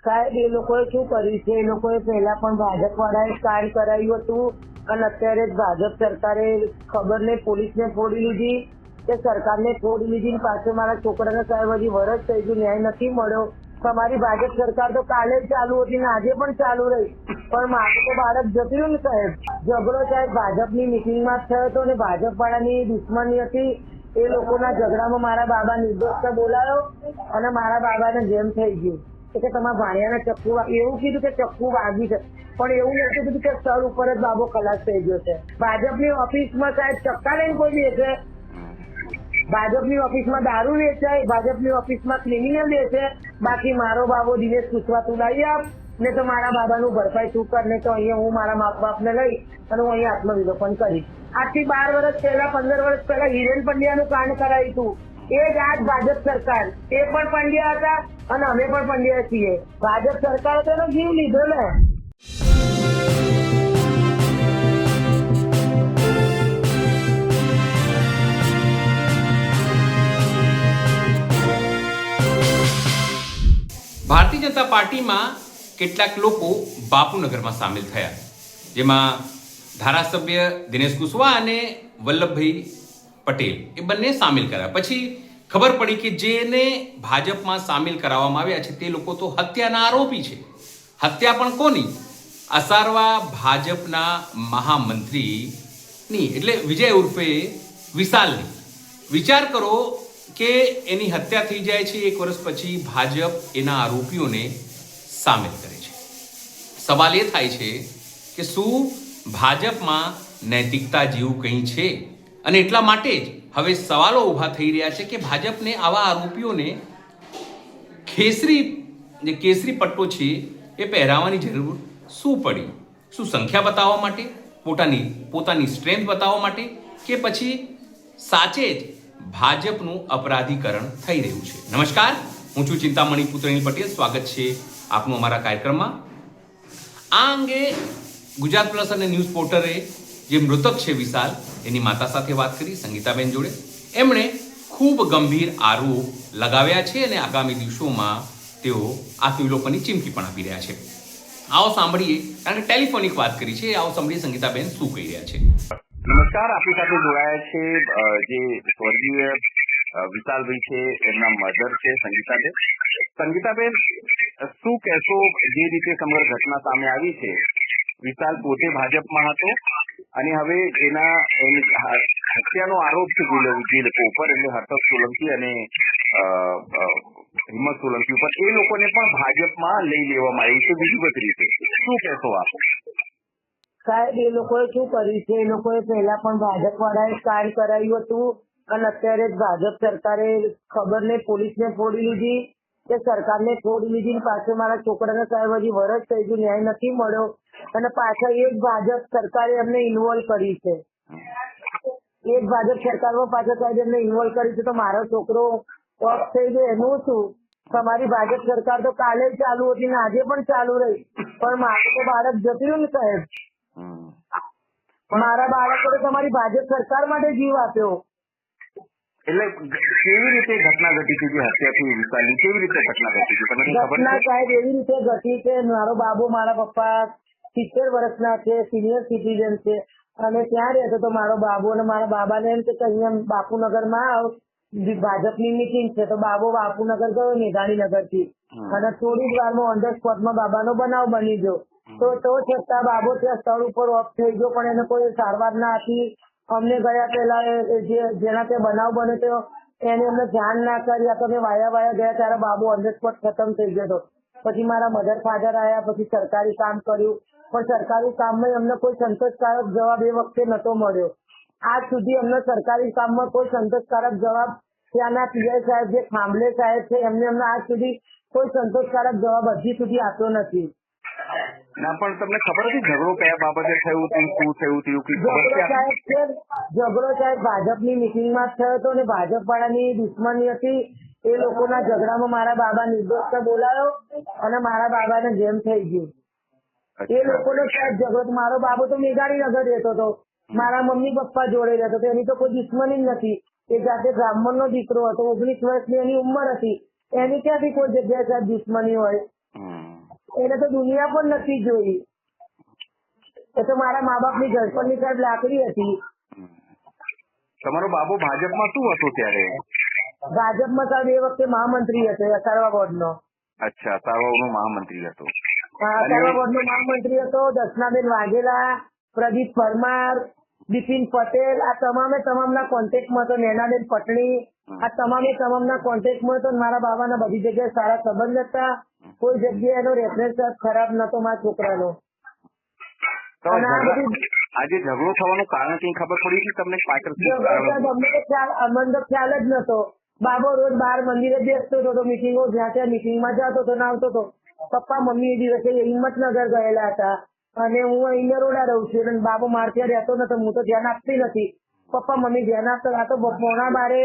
સાહેબ એ લોકોએ શું કર્યું છે, એ લોકોએ પહેલા પણ ભાજપ વાળાએ કાર્ડ કરાવ્યું હતું અને અત્યારે ભાજપ સરકારે ખબર નહીં પોલીસને ફોડી લીધી કે સરકારને ફોડી લીધી. પાછળ મારા છોકરાને સાહેબ હજી વરસ થઈ ગયું, ન્યાય નથી મળ્યો. તમારી ભાજપ સરકાર તો કાલે જ ચાલુ હતી ને આજે પણ ચાલુ રહી, પણ મારું તો બાળક જતું રહ્યું ને સાહેબ. ઝઘડો સાહેબ ભાજપની મિટિંગમાં જ થયો હતો ને ભાજપ વાળાની દુશ્મની હતી. એ લોકોના ઝઘડામાં મારા બાબા નિર્દોષને બોલાયો અને મારા બાબાને જેમ થઈ ગયું કે તમારા ભાણિયાને ચક્કુ એવું કીધું કે ચક્કુ વાગી છે, પણ એવું નથી કીધું કે સ્થળ ઉપર જ બાબો ખલાસ થઈ ગયો છે. ભાજપની ઓફિસમાં સાહેબ ચક્કા લઈને કોઈ બેસે, ભાજપની ઓફિસમાં દારૂ વેચાય, ભાજપની ઓફિસમાં ક્રિમિનલ બેસે. બાકી મારો બાબો દિનેશ પૂછવા તું લઈ આપ ને તો મારા બાબાનું ભરપાઈ તું કર, ને તો અહીંયા હું મારા મા બાપને લઈ અને હું અહીંયા આત્મવિલોપન કરીશ. આજથી 12 વર્ષ પહેલા 15 વર્ષ પહેલા હિરેન પંડ્યાનું કાંડ કરાયું હતું. એ જ આજ ભાજપ સરકાર, એ પણ પંડ્યા હતા અને અમે પણ પંડ્યા છીએ. ભાજપ સરકારે તેનો જીવ લીધો ને. ભારતીય જનતા પાર્ટીમાં કેટલાક લોકો બાપુનગરમાં સામેલ થયા, જેમાં ધારાસભ્ય દિનેશ કુશવાહ અને વલ્લભભાઈ પટેલ એ બંને સામેલ કર્યા. પછી ખબર પડી કે જેને ભાજપમાં સામેલ કરાવવામાં આવ્યા છે તે લોકો તો હત્યાના આરોપી છે. હત્યા પણ કોની? અસારવા ભાજપના મહામંત્રીની, એટલે વિજય ઉર્ફે વિશાલની. વિચાર કરો કે એની હત્યા થઈ જાય છે, 1 વર્ષ પછી ભાજપ એના આરોપીઓને સામેલ કરે છે. સવાલ એ થાય છે કે શું ભાજપમાં નૈતિકતા જેવું કંઈ છે? અને એટલા માટે જ હવે સવાલો ઊભા થઈ રહ્યા છે કે ભાજપને આવા આરોપીઓને કેસરી પટ્ટો છે એ પહેરાવવાની જરૂર શું પડી? શું સંખ્યા બતાવવા માટે, પોતાની સ્ટ્રેન્થ બતાવવા માટે, કે પછી સાચે જ ભાજપનું અપરાધીકરણ થઈ રહ્યું છે? નમસ્કાર, હું છું ચિંતામણી પુત્રની પટેલ. સ્વાગત છે આપનું અમારા કાર્યક્રમમાં. આ અંગે ગુજરાત પ્લસ અને ન્યૂઝ પોર્ટરે જે મૃતક છે વિશાલ, એની માતા સાથે વાત કરી, સંગીતાબેન જોડે. એમણે ખૂબ ગંભીર આરોપ લગાવ્યા છે અને આગામી દિવસોમાં તેઓ આત્મવિલોપનની ચીમકી પણ આપી રહ્યા છે. આવો સાંભળીએ, કારણ કે ટેલિફોનિક વાત કરી છે, આવો સાંભળીએ સંગીતાબેન શું કહી રહ્યા છે. નમસ્કાર, આપણી સાથે જોડાયા છે જે સ્વર્ગીય વિશાલભાઈ છે, એમના મધર છે સંગીતાબેન. સંગીતાબેન, શું કહેશો જે રીતે સમગ્ર ઘટના સામે આવી છે? વિશાલ પોતે ભાજપમાં હતો અને હવે એની હત્યાનો આરોપ છે જે લોકો ઉપર, એટલે હર્ષદ સોલંકી અને હિંમત સોલંકી ઉપર, એ લોકોને પણ ભાજપમાં લઈ લેવામાં આવ્યું છે વિધિવત રીતે. શું કહેશો આપ? સાહેબ એ લોકોએ શું કર્યું છે, એ લોકોએ પહેલા પણ ભાજપ વાળાએ કાર્ડ કરાવ્યું હતું અને અત્યારે ભાજપ સરકારે ખબર નહીં પોલીસને ફોડી લીધી કે સરકારને ફોડી લીધી. પાછળ મારા છોકરાને સાહેબ હજી વરસ થઈ ગયું, ન્યાય નથી મળ્યો અને પાછળ એ જ ભાજપ સરકારે એમને ઇન્વોલ્વ કરી છે. એ જ ભાજપ સરકારમાં પાછળ સાહેબ એમને ઇન્વોલ્વ કરી છે. તો મારો છોકરો ઓફ થઈ ગયો એનું શું? તમારી ભાજપ સરકાર તો કાલે જ ચાલુ હતી ને આજે પણ ચાલુ રહી, પણ મારું તો બાળક જતું રહ્યું ને સાહેબ. મારા બાળકોએ તમારી ભાજપ સરકાર માટે જીવ આપ્યો. એટલે કેવી રીતે ઘટના ઘટી હતી? જે હત્યા થઈ વિશાલની, કેવી રીતે ઘટના ઘટી હતી તમને ખબર ઘટના છે? સાહેબ એવી રીતે ઘટી છે, મારો બાબુ, મારા પપ્પા 70 વર્ષના છે, સિનિયર સિટીઝન છે અને ત્યાં રહેતો તો મારો બાબુ. અને મારા બાબાને એમ કે અહીંયા બાપુનગરમાં આવ, ભાજપની મિટિંગ છે. તો બાબો બાપુનગર ગયો મેઘાણીનગર થી અને થોડી જ વારમાં ઓન ધ સ્પોટમાં બાબાનો બનાવ બની ગયો. તો છતાં બાબો ત્યાં સ્થળ ઉપર ઓફ થઈ ગયો, પણ એને કોઈ સારવાર ના આપી. અમને ગયા પહેલા જેના ત્યાં બનાવ બન્યો તો એને અમને ધ્યાન ના કર્યા, તો અમે વાયા ગયા ત્યારે બાબુ ઓન ધ સ્પોટ ખતમ થઈ ગયો હતો. પછી મારા મધર ફાધર આવ્યા, પછી સરકારી કામ કર્યું, પણ સરકારી કામમાં અમને કોઈ સંતોષકારક જવાબ એ વખતે નતો મળ્યો. આજ સુધી અમને સરકારી કામમાં કોઈ સંતોષકારક જવાબ ત્યાંના પીઆઈ સાહેબ જે ખાંભલે સાહેબ છે એમને આજ સુધી કોઈ સંતોષકારક જવાબ હજી સુધી આપ્યો નથી. ના, પણ તમને ખબર હતી ઝઘડો કયા બાબતે થયું હતું, શું થયું હતું? ઝઘડો સાહેબ ભાજપની મિટિંગમાં જ થયો હતો ને ભાજપ વાળાની દુશ્મની હતી. એ લોકોના ઝઘડામાં મારા બાબા નિર્દોષને બોલાયો અને મારા બાબાને જેમ થઈ ગયું. એ લોકોનો સાહેબ ઝઘડો. મારો બાબુ તો મેઘાણીનગર રહેતો હતો, મારા મમ્મી પપ્પા જોડે રહેતો હતો, એની તો કોઈ દુશ્મની જ નથી. એ જાતે બ્રાહ્મણનો દીકરો હતો, 19 વર્ષની એની ઉંમર હતી, એની ક્યાંથી કોઈ જગ્યાએ સાહેબ દુશ્મની હોય? એને તો દુનિયા પણ નથી જોઈ. એ તો મારા મા બાપની ઘડપણની સાહેબ લાકડી હતી. તમારો બાબો ભાજપમાં શું હતો ત્યારે? ભાજપમાં સાહેબ એ વખતે મહામંત્રી હતો અસારવા બોર્ડનો. અચ્છા, સારવારનો મહામંત્રી હતો. અસારવા બોર્ડનો મહામંત્રી હતો. દર્શનાબેન વાઘેલા, પ્રદીપ પરમાર, બિપિન પટેલ, આ તમામના કોન્ટેક્ટમાં હતો. નેનાબેન પટણી, આ તમામના કોન્ટેક્ટમાં હતો. મારા બાબાના બધી જગ્યાએ સારા સંબંધ હતા. કોઈ જગ્યાએ એનો રેફરન્સ ખરાબ નતો મારા છોકરાનો. આજે ઝઘડો થવાનું કારણ કઈ ખબર પડી કે તમને પાછળથી? અમને તો ખ્યાલ જ નતો. બાબો રોજ બહાર મંદિરે બેસતો હતો, મિટિંગો જ્યાં ત્યાં મિટિંગમાં જતો હતો, આવતો હતો. પપ્પા મમ્મી એ દિવસે હિંમતનગર ગયેલા હતા અને હું અહીં નરોડા રહું છું. અને બાબો મારે ત્યાં રહેતો નતો. હું તો ધ્યાન આપતી નથી. પપ્પા મમ્મી ધ્યાન આપતા. આ તો પોણા બારે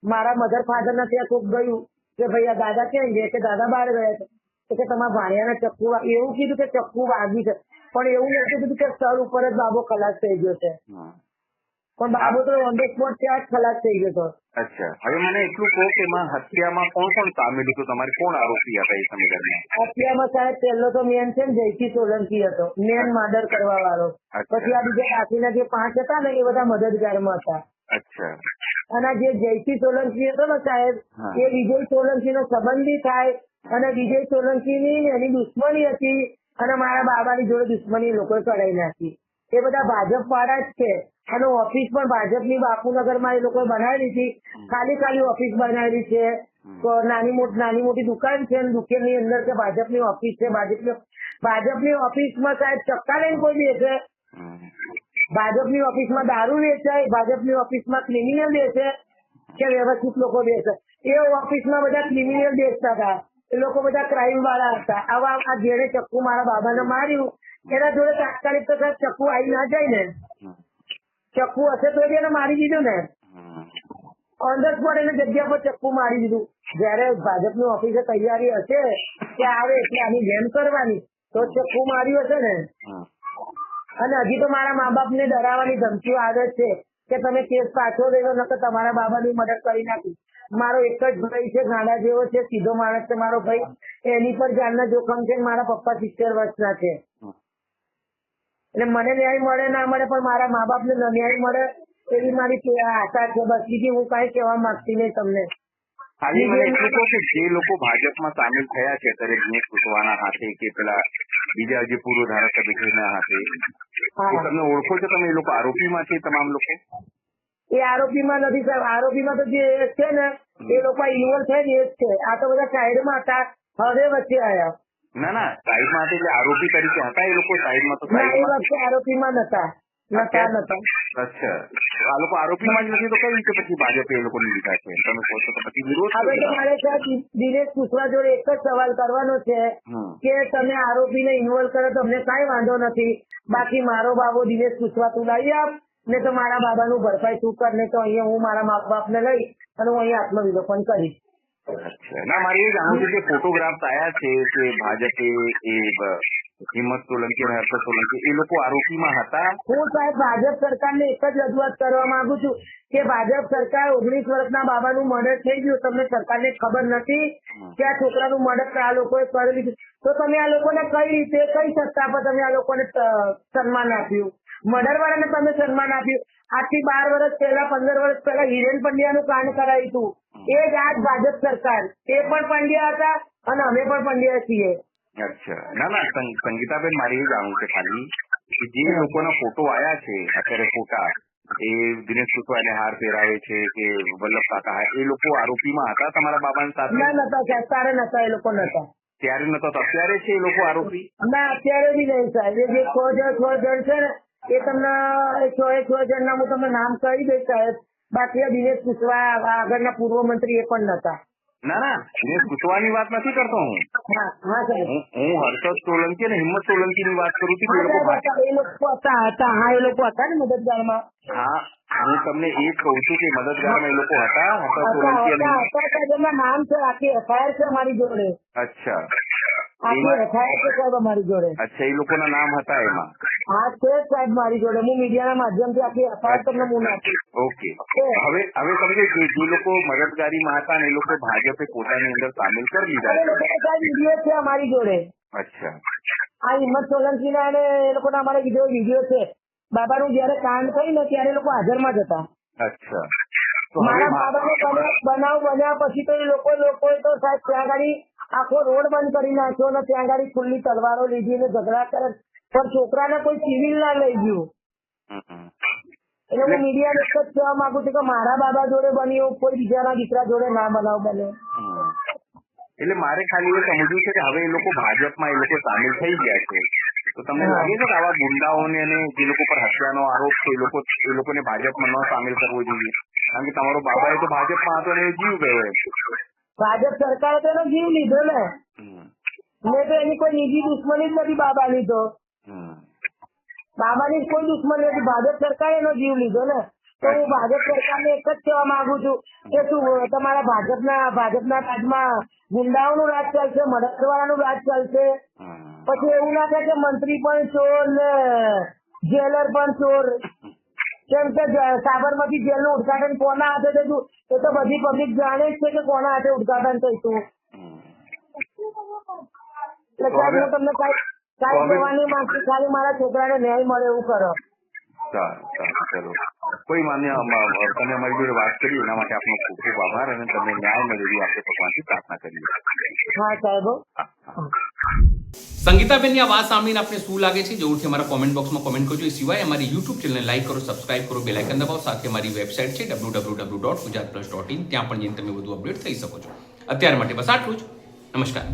મારા મધર ફાધર ના ત્યાં કોક ગયું કે ભાઈ આ દાદા ક્યાં ગયા? કે દાદા બહાર ગયા છે. કે તમારા ભાણિયાને ચક્કુ એવું કીધું કે ચક્કુ વાગી છે, પણ એવું નથી કીધું કે સર ઉપર જ બાબો ખલાસ થઈ ગયો છે. પણ બાબો તો ઓન ધ સ્પોટ ત્યાં જ ખલાસ થઈ ગયો હતો. અચ્છા, હવે મને એટલું કહો કે એમાં હત્યામાં કોણ કોણ સામેલ હતું? તમારે કોણ આરોપી હતા એ સમય દરમિયાન? હત્યામાં સાહેબ પહેલો તો મેન છે ને જયસિંહ સોલંકી હતો, મેન મર્ડર કરવા વાળો. પછી આ બીજા બાકીના જે 5 હતા ને એ બધા મદદગારમાં હતા. અચ્છા. અને જે જયસિંહ સોલંકી હતો ને સાહેબ, એ વિજય સોલંકી નો સંબંધી થાય અને વિજય સોલંકી ની એની દુશ્મની હતી અને મારા બાબાની જોડે દુશ્મની લોકોએ કરાઈ નાખી. એ બધા ભાજપ વાળા જ છે. અને ઓફિસ પણ ભાજપની બાપુનગરમાં એ લોકોએ બનાવેલી હતી. ખાલી ઓફિસ બનાવેલી છે. નાની મોટી દુકાન છે અને દુકાનની અંદર કે ભાજપની ઓફિસ છે. ભાજપની ઓફિસમાં સાહેબ ચક્કા લઈને કોઈ બેસે? ભાજપની ઓફિસમાં દારૂ વેચાય? ભાજપની ઓફિસમાં ક્રિમિનલ બેસે કે વ્યવસ્થિત લોકો બેસે? એ ઓફિસમાં બધા ક્રિમિનલ બેસતા હતા. એ લોકો બધા ક્રાઇમ વાળા હતા. આવા આ જેને ચક્કુ મારા બાબાને માર્યું એના જોડે તાત્કાલિક તો સાહેબ ચક્કુ આવી ના જાય ને. ચક્કુ હશે તો એને મારી દીધું ને. ઓન ધ સ્પોટ એને જગ્યા પર ચક્કુ મારી દીધું. જયારે ભાજપની ઓફિસે તૈયારી હશે કે આવે એટલે આની જેમ કરવાની તો ચક્કુ માર્યું હશે ને. અને હજી તો મારા મા બાપ ને ડરાવવાની ધમકીઓ આવે છે કે તમે કેસ પાછો લેવો નકર તમારા બાબાની મદદ કરી નાખી. મારો એક જ ભાઈ છે, ગાંડા જેવો છે, સીધો માણસ છે મારો ભાઈ. એની પર જાનના જોખમ છે. મારા પપ્પા 70 વર્ષના છે. એટલે મને ન્યાય મળે ના મળે પણ મારા મા બાપ ને ન્યાય મળે એવી મારી આશા છે. બસ બીજી હું કઈ કહેવા માંગતી નહીં તમને. ખાલી મને એટલું કહો કે જે લોકો ભાજપમાં સામેલ થયા છે અત્યારે દિનેશ કુશવાના હાથે કે પેલા બીજા જે પૂર્વ ધારાસભ્યના હાથે, એ તમે ઓળખો છો? તમે એ લોકો આરોપીમાં છે તમામ લોકો? એ આરોપીમાં નથી સાહેબ. આરોપીમાં તો જે છે ને એ લોકો ઇન્વોલ્વ થઈને એ જ છે. આ તો બધા સાઈડમાં હતા, હવે વચ્ચે આવ્યા. ના સાઈડમાં હતા એટલે આરોપી તરીકે હતા એ લોકો સાઈડમાં? તો એ વખતે આરોપીમાં નતા. અચ્છા, આ લોકો આરોપીમાં જ નથી તો કઈ રીતે પછી ભાજપે એ લોકોને લીધા છે? તમે કહો છો તો પછી વિરોધ. હવે તો મારે દિનેશ કુશવા જોડે એક જ સવાલ કરવાનો છે કે તમે આરોપીને ઇન્વોલ્વ કરો તો અમને કઈ વાંધો નથી. બાકી મારો બાબો દિનેશ કુશવા તું લાવી આપ ને તો મારા બાબાનું ભરપાઈ તું કર. ને તો અહીંયા હું મારા મા બાપને લઈ અને હું અહીંયા આત્મવિલોપન કરીશ. અચ્છા, ના મારે એ જાણવું છે કે ફોટોગ્રાફ્સ આયા છે કે ભાજપે એ હિંમત સોલંકી અને હર્ષદ સોલંકી એ લોકો આરોપીમાં હતા? હું સાહેબ ભાજપ સરકારને એક જ રજૂઆત કરવા માંગુ છું કે ભાજપ સરકાર 19 વર્ષના બાબાનું મર્ડર થઈ ગયું, તમને સરકારને ખબર નથી કે આ છોકરાનું મર્ડર આ લોકોએ કરેલું તો તમે આ લોકોને કઈ રીતે કઈ સત્તા પર તમે આ લોકોને સન્માન આપ્યું? મર્ડર વાળાને તમે સન્માન આપ્યું? આજથી 12 વર્ષ પહેલા 15 વર્ષ પહેલા હિરેન પંડ્યાનું કાંડ કરાયું હતું. એ જ આજ ભાજપ સરકાર. એ પણ પંડ્યા હતા અને અમે પણ પંડ્યા છીએ. અચ્છા, ના સંગીતાબેન મારે એ જાણવું છે ખાલી કે જે લોકોના ફોટો આયા છે અત્યારે ફોટા એ દિનેશ કુશવાને હાર પહેરાવે છે કે વલ્લભ કાકા એ લોકો આરોપીમાં હતા તમારા બાબાની સાથે? ના નતા, ત્યારે નતા. એ લોકો નતા ત્યારે નતો. અત્યારે છે એ લોકો આરોપી? ના અત્યારે બી નહીં સાહેબ. એ જે 6 જણ છે ને એ તમને 6 જણના હું તમને નામ કહી દઈશ સાહેબ. બાકી દિનેશ કુશવા આગળના પૂર્વ મંત્રી એ પણ નતા. ના દિનેશ કુશવાની વાત નથી કરતો હું. હું હર્ષદ સોલંકી અને હિંમત સોલંકી ની વાત કરું છું. એ લોકો હતા ને મદદગારમાં. હા, હું તમને એ જ કહું છું કે મદદગારમાં એ લોકો હતા. હર્ષદ સોલંકી એમના નામ છે, આખી એફઆઈઆર છે અમારી જોડે. અચ્છા, આખી એફઆઈઆર છે સાહેબ અમારી જોડે. અચ્છા, એ લોકોના નામ હતા એમાં? હા છે સાહેબ મારી જોડે. હું મીડિયાના માધ્યમથી આખી એફઆઈઆર તમને હું નાખીશ. ઓકે, હવે સમજો જે લોકો મદદગારીમાં હતા ને એ લોકો ભાજપે પોતાની અંદર સામેલ કરી લીધા છે અમારી જોડે. અચ્છા. આ હિંમત સોલંકી ના અને એ લોકોના અમારે વિડીયો છે. બાબાનું જયારે કાંડ થઈ ને ત્યારે એ લોકો હાજરમાં જ હતા. અચ્છા. તો હવે મારા બાબાનો બનાવ બન્યા પછી તો એ લોકોએ તો સાહેબ ત્યાં ગાડી આખો રોડ બંધ કરી નાખ્યો ને ત્યાં ગાડી ખુલ્લી તલવારો લીધી ને ઝઘડા કરે, પણ છોકરાને કોઈ સિવિલ ના લઈ ગયું. એટલે હું મીડિયાને એક જ કહેવા માંગુ છું કે મારા બાબા જોડે બન્યું, કોઈ બીજાના દીકરા જોડે ના બનાવ બને. એટલે મારે ખાલી એ સમજવું છે કે હવે એ લોકો ભાજપમાં એ લોકો સામેલ થઈ ગયા છે, તો તમને લાગે છે કે આવા ગુંડાઓને અને જે લોકો પર હત્યાનો આરોપ છે એ લોકોને ભાજપમાં ન સામેલ કરવો જોઈએ? કારણ કે તમારો બાબા એ તો ભાજપમાં હતો ને એ જીવ ગયો એમ. ભાજપ સરકારે તો એનો જીવ લીધો ને. મેં તો એની કોઈ નિજી દુશ્મની જ નથી બાબાની. તો બાબાની કોઈ દુશ્મની નથી, ભાજપ સરકારે એનો જીવ લીધો ને. તો હું ભાજપ સરકારને એક જ કહેવા માંગુ છું કે શું તમારા ભાજપના રાજમાં ગુંડાઓનું રાજ ચાલશે, મર્ડરવાળાનું રાજ ચાલશે? પછી એવું ના થાય કે મંત્રી પણ ચોર ને જેલર પણ ચોર. કેમ કે સાબરમતી જેલનું ઉદઘાટન કોના હાથે થયું એ તો બધી પબ્લિક જાણે જ છે કે કોના હાથે ઉદઘાટન થયું. એટલે સાહેબ હું તમને કાંઈ કહેવાની માંગુ, ખાલી મારા છોકરાને ન્યાય મળે એવું કરો. ચલો, કોઈ માન્ય તમે અમારી જોડે વાત કરી એના માટે આપનો ખૂબ ખૂબ આભાર, અને તમને ન્યાય મળે એવી આપણે ભગવાનથી પ્રાર્થના કરીએ. હા સાહેબ. સંગીતાબેનની આ વાત સાંભળીને આપને શું લાગે છે જરૂરથી અમારા કોમેન્ટ બોક્સમાં કોમેન્ટ કરજો. એ સિવાય અમારી યુટ્યુબ ચેનલને લાઈક કરો, સબસ્ક્રાઇબ કરો, બેલ આઇકન દબાવો. સાથે અમારી વેબસાઇટ છે www.gujaratplus.in, ત્યાં પણ જઈને તમે વધુ અપડેટ થઈ શકો છો. અત્યાર માટે બસ આટલું જ. નમસ્કાર.